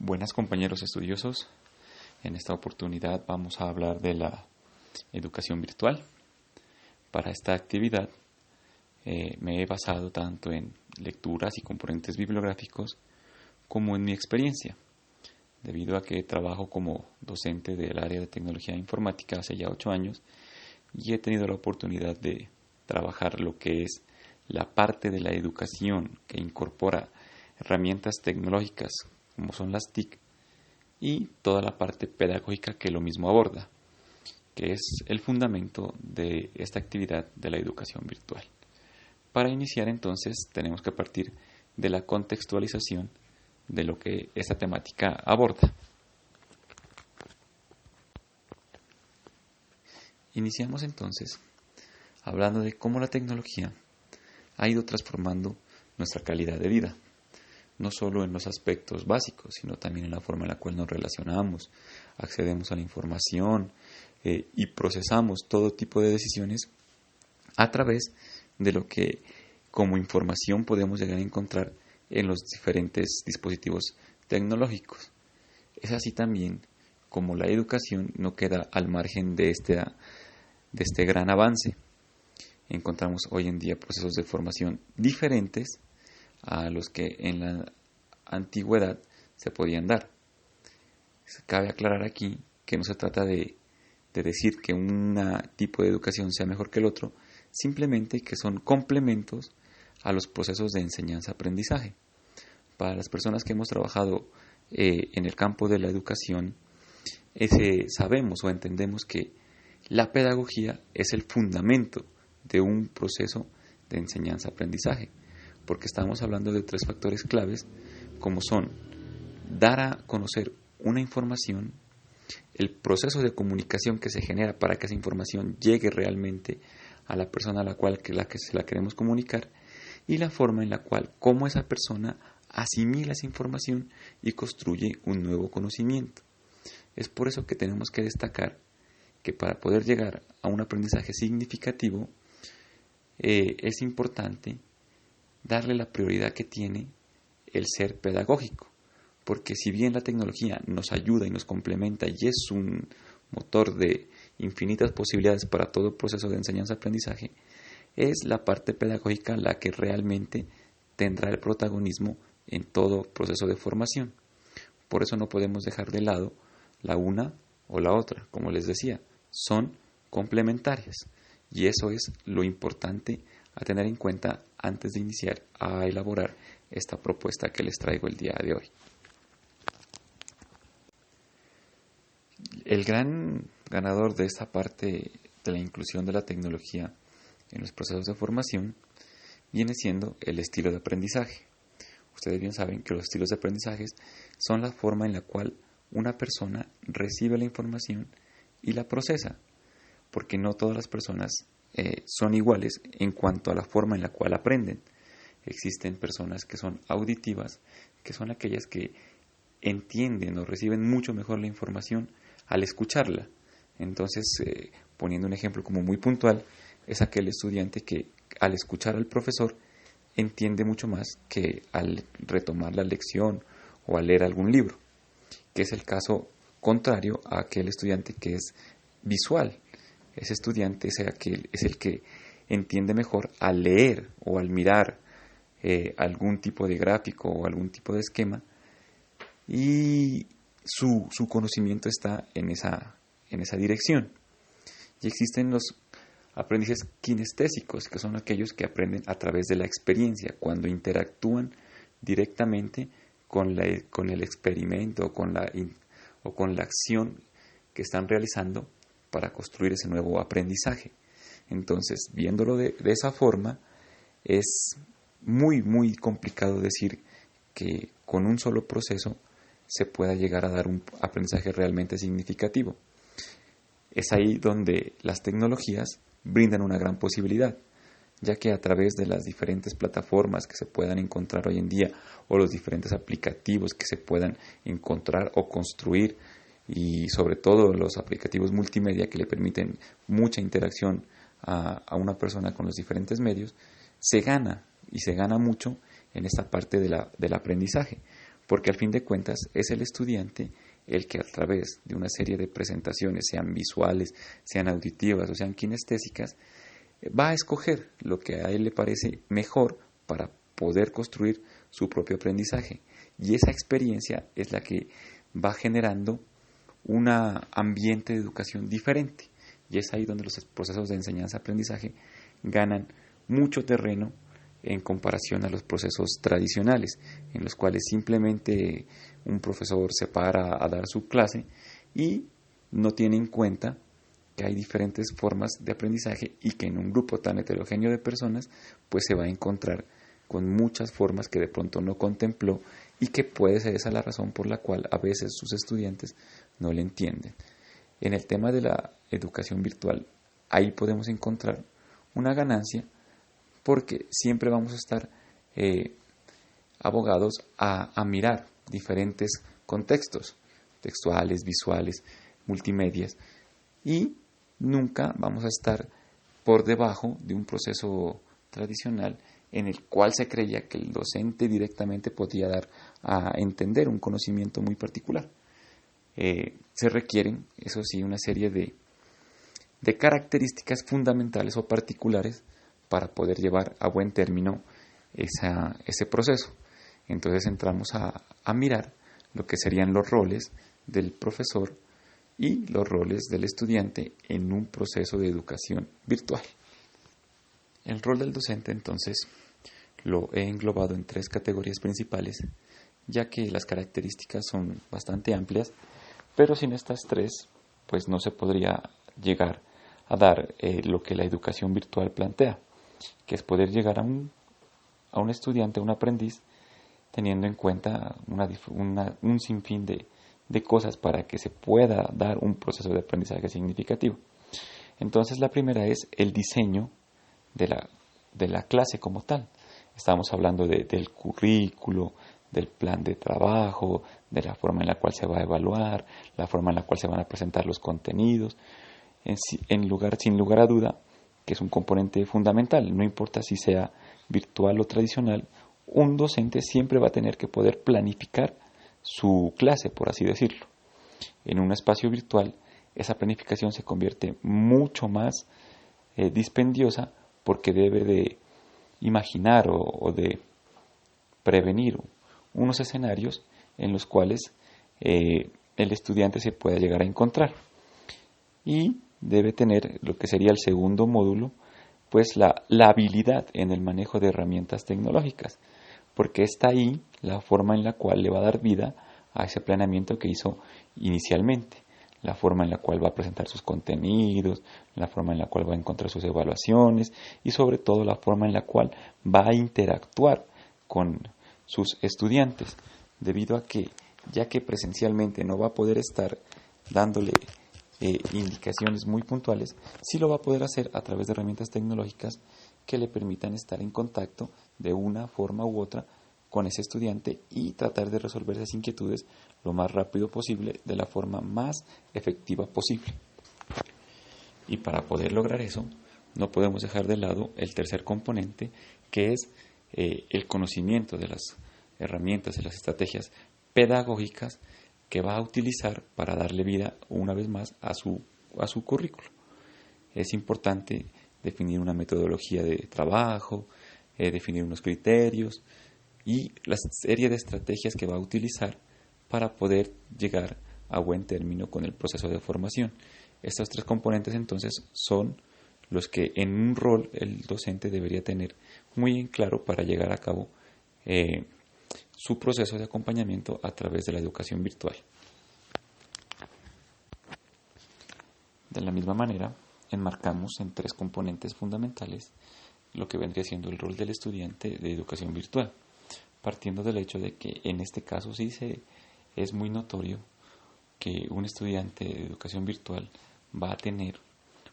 Buenas compañeros estudiosos, en esta oportunidad vamos a hablar de la educación virtual. Para esta actividad me he basado tanto en lecturas y componentes bibliográficos como en mi experiencia, debido a que trabajo como docente del área de tecnología informática hace ya 8 años y he tenido la oportunidad de trabajar lo que es la parte de la educación que incorpora herramientas tecnológicas como son las TIC, y toda la parte pedagógica que lo mismo aborda, que es el fundamento de esta actividad de la educación virtual. Para iniciar entonces tenemos que partir de la contextualización de lo que esta temática aborda. Iniciamos entonces hablando de cómo la tecnología ha ido transformando nuestra calidad de vida, no solo en los aspectos básicos, sino también en la forma en la cual nos relacionamos, accedemos a la información y procesamos todo tipo de decisiones a través de lo que como información podemos llegar a encontrar en los diferentes dispositivos tecnológicos. Es así también como la educación no queda al margen de este gran avance. Encontramos hoy en día procesos de formación diferentes a los que en la antigüedad se podían dar. Cabe aclarar aquí que no se trata de decir que un tipo de educación sea mejor que el otro, simplemente que son complementos a los procesos de enseñanza-aprendizaje. Para las personas que hemos trabajado en el campo de la educación, sabemos o entendemos que la pedagogía es el fundamento de un proceso de enseñanza-aprendizaje, porque estamos hablando de 3 factores claves, como son dar a conocer una información, el proceso de comunicación que se genera para que esa información llegue realmente a la persona a la que se la queremos comunicar, y la forma en la cual cómo esa persona asimila esa información y construye un nuevo conocimiento. Es por eso que tenemos que destacar que para poder llegar a un aprendizaje significativo es importante darle la prioridad que tiene el ser pedagógico, porque si bien la tecnología nos ayuda y nos complementa y es un motor de infinitas posibilidades para todo el proceso de enseñanza-aprendizaje, es la parte pedagógica la que realmente tendrá el protagonismo en todo proceso de formación. Por eso no podemos dejar de lado la una o la otra, como les decía, son complementarias y eso es lo importante a tener en cuenta antes de iniciar a elaborar esta propuesta que les traigo el día de hoy. El gran ganador de esta parte de la inclusión de la tecnología en los procesos de formación viene siendo el estilo de aprendizaje. Ustedes bien saben que los estilos de aprendizaje son la forma en la cual una persona recibe la información y la procesa, porque no todas las personas son iguales en cuanto a la forma en la cual aprenden. Existen personas que son auditivas, que son aquellas que entienden o reciben mucho mejor la información al escucharla. Entonces, poniendo un ejemplo como muy puntual, es aquel estudiante que al escuchar al profesor entiende mucho más que al retomar la lección o al leer algún libro, que es el caso contrario a aquel estudiante que es visual. Ese estudiante es el que entiende mejor al leer o al mirar algún tipo de gráfico o algún tipo de esquema, y su conocimiento está en esa dirección. Y existen los aprendizajes kinestésicos, que son aquellos que aprenden a través de la experiencia, cuando interactúan directamente con el experimento o con la acción que están realizando para construir ese nuevo aprendizaje. Entonces, viéndolo de esa forma, es muy, muy complicado decir que con un solo proceso se pueda llegar a dar un aprendizaje realmente significativo. Es ahí donde las tecnologías brindan una gran posibilidad, ya que a través de las diferentes plataformas que se puedan encontrar hoy en día o los diferentes aplicativos que se puedan encontrar o construir, y sobre todo los aplicativos multimedia que le permiten mucha interacción a una persona con los diferentes medios, se gana mucho en esta parte del aprendizaje, porque al fin de cuentas es el estudiante el que a través de una serie de presentaciones, sean visuales, sean auditivas o sean kinestésicas, va a escoger lo que a él le parece mejor para poder construir su propio aprendizaje. Y esa experiencia es la que va generando un ambiente de educación diferente. Y es ahí donde los procesos de enseñanza-aprendizaje ganan mucho terreno en comparación a los procesos tradicionales, en los cuales simplemente un profesor se para a dar su clase y no tiene en cuenta que hay diferentes formas de aprendizaje y que en un grupo tan heterogéneo de personas pues se va a encontrar con muchas formas que de pronto no contempló y que puede ser esa la razón por la cual a veces sus estudiantes no le entienden. En el tema de la educación virtual, ahí podemos encontrar una ganancia porque siempre vamos a estar abogados a mirar diferentes contextos textuales, visuales, multimedias, y nunca vamos a estar por debajo de un proceso tradicional en el cual se creía que el docente directamente podía dar a entender un conocimiento muy particular. Se requieren, eso sí, una serie de características fundamentales o particulares para poder llevar a buen término ese proceso. Entonces entramos a mirar lo que serían los roles del profesor y los roles del estudiante en un proceso de educación virtual. El rol del docente, entonces, lo he englobado en 3 categorías principales, ya que las características son bastante amplias, pero sin estas 3, pues no se podría llegar a dar lo que la educación virtual plantea, que es poder llegar a un estudiante, a un aprendiz, teniendo en cuenta un sinfín de cosas para que se pueda dar un proceso de aprendizaje significativo. Entonces la primera es el diseño de la clase como tal. Estamos hablando del currículo, del plan de trabajo, de la forma en la cual se va a evaluar, la forma en la cual se van a presentar los contenidos, sin lugar a duda, que es un componente fundamental. No importa si sea virtual o tradicional, un docente siempre va a tener que poder planificar su clase, por así decirlo. En un espacio virtual, esa planificación se convierte mucho más dispendiosa porque debe de imaginar o de prevenir unos escenarios en los cuales el estudiante se pueda llegar a encontrar. Y debe tener lo que sería el segundo módulo, pues la habilidad en el manejo de herramientas tecnológicas, porque está ahí la forma en la cual le va a dar vida a ese planeamiento que hizo inicialmente, la forma en la cual va a presentar sus contenidos, la forma en la cual va a encontrar sus evaluaciones y sobre todo la forma en la cual va a interactuar con sus estudiantes, debido a que, ya que presencialmente no va a poder estar dándole indicaciones muy puntuales, sí lo va a poder hacer a través de herramientas tecnológicas que le permitan estar en contacto de una forma u otra con ese estudiante y tratar de resolver esas inquietudes lo más rápido posible, de la forma más efectiva posible. Y para poder lograr eso, no podemos dejar de lado el tercer componente, que es el conocimiento de las herramientas, de las estrategias pedagógicas que va a utilizar para darle vida una vez más a su currículo. Es importante definir una metodología de trabajo, definir unos criterios y la serie de estrategias que va a utilizar para poder llegar a buen término con el proceso de formación. Estos 3 componentes entonces son los que en un rol el docente debería tener muy en claro para llegar a cabo su proceso de acompañamiento a través de la educación virtual. De la misma manera, enmarcamos en 3 componentes fundamentales lo que vendría siendo el rol del estudiante de educación virtual, partiendo del hecho de que en este caso sí es muy notorio que un estudiante de educación virtual va a tener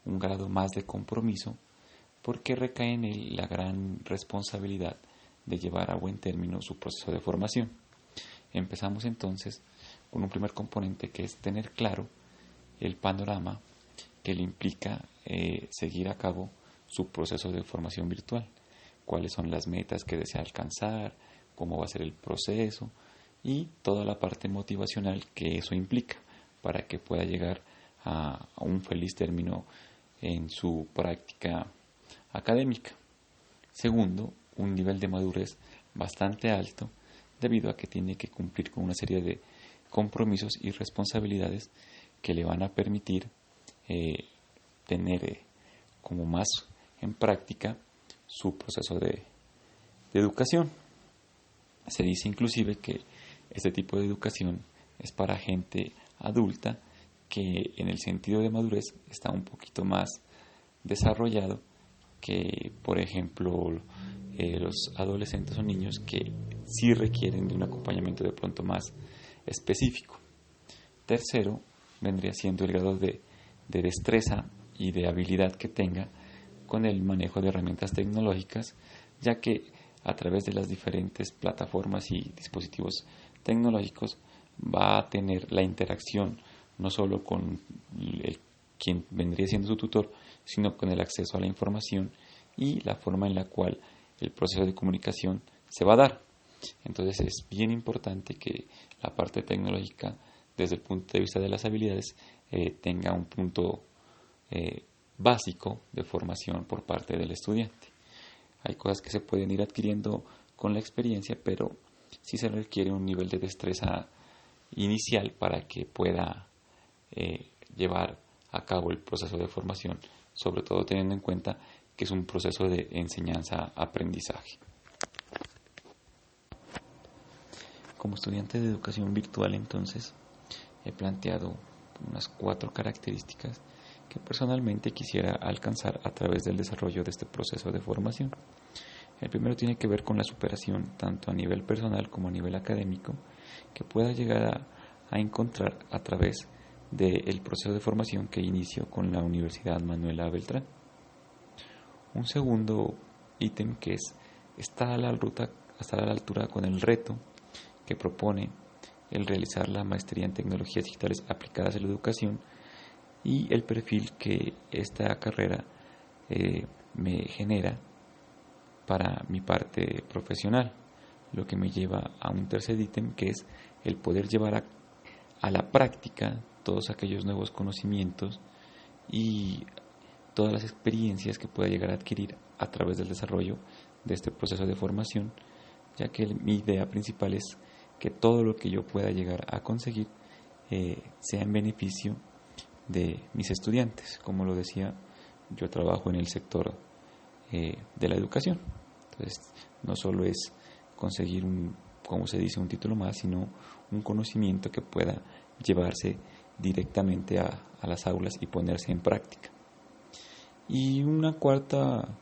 un grado más de compromiso porque recae en él la gran responsabilidad de llevar a buen término su proceso de formación. Empezamos entonces con un primer componente, que es tener claro el panorama que le implica seguir a cabo su proceso de formación virtual, cuáles son las metas que desea alcanzar, cómo va a ser el proceso y toda la parte motivacional que eso implica para que pueda llegar a un feliz término en su práctica académica. Segundo, un nivel de madurez bastante alto debido a que tiene que cumplir con una serie de compromisos y responsabilidades que le van a permitir tener como más en práctica su proceso de educación. Se dice inclusive que este tipo de educación es para gente adulta que en el sentido de madurez está un poquito más desarrollado que, por ejemplo, los adolescentes o niños que sí requieren de un acompañamiento de pronto más específico. Tercero, vendría siendo el grado de destreza y de habilidad que tenga con el manejo de herramientas tecnológicas, ya que a través de las diferentes plataformas y dispositivos tecnológicos va a tener la interacción no solo con quien vendría siendo su tutor, sino con el acceso a la información y la forma en la cual el proceso de comunicación se va a dar. Entonces es bien importante que la parte tecnológica, desde el punto de vista de las habilidades, tenga un punto básico de formación por parte del estudiante. Hay cosas que se pueden ir adquiriendo con la experiencia, pero sí se requiere un nivel de destreza inicial para que pueda llevar a cabo el proceso de formación, sobre todo teniendo en cuenta que es un proceso de enseñanza-aprendizaje. Como estudiante de educación virtual, entonces, he planteado unas 4 características que personalmente quisiera alcanzar a través del desarrollo de este proceso de formación. El primero tiene que ver con la superación, tanto a nivel personal como a nivel académico, que pueda llegar a encontrar a través del proceso de formación que inició con la Universidad Manuela Beltrán. Un segundo ítem que es estar a la altura con el reto que propone el realizar la maestría en tecnologías digitales aplicadas a la educación y el perfil que esta carrera me genera para mi parte profesional, lo que me lleva a un tercer ítem que es el poder llevar a la práctica todos aquellos nuevos conocimientos y todas las experiencias que pueda llegar a adquirir a través del desarrollo de este proceso de formación, ya que mi idea principal es que todo lo que yo pueda llegar a conseguir sea en beneficio de mis estudiantes. Como lo decía, yo trabajo en el sector de la educación. Entonces, no solo es conseguir como se dice, un título más, sino un conocimiento que pueda llevarse directamente a las aulas y ponerse en práctica. Y una cuarta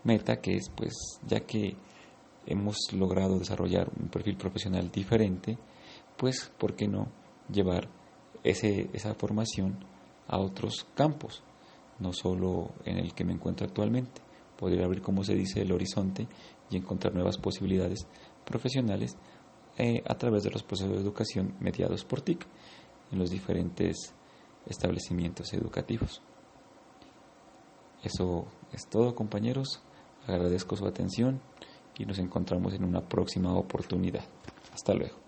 meta que es, pues, ya que hemos logrado desarrollar un perfil profesional diferente, pues, ¿por qué no llevar esa formación a otros campos? No solo en el que me encuentro actualmente. Poder abrir, como se dice, el horizonte y encontrar nuevas posibilidades profesionales a través de los procesos de educación mediados por TIC en los diferentes establecimientos educativos. Eso es todo, compañeros. Agradezco su atención y nos encontramos en una próxima oportunidad. Hasta luego.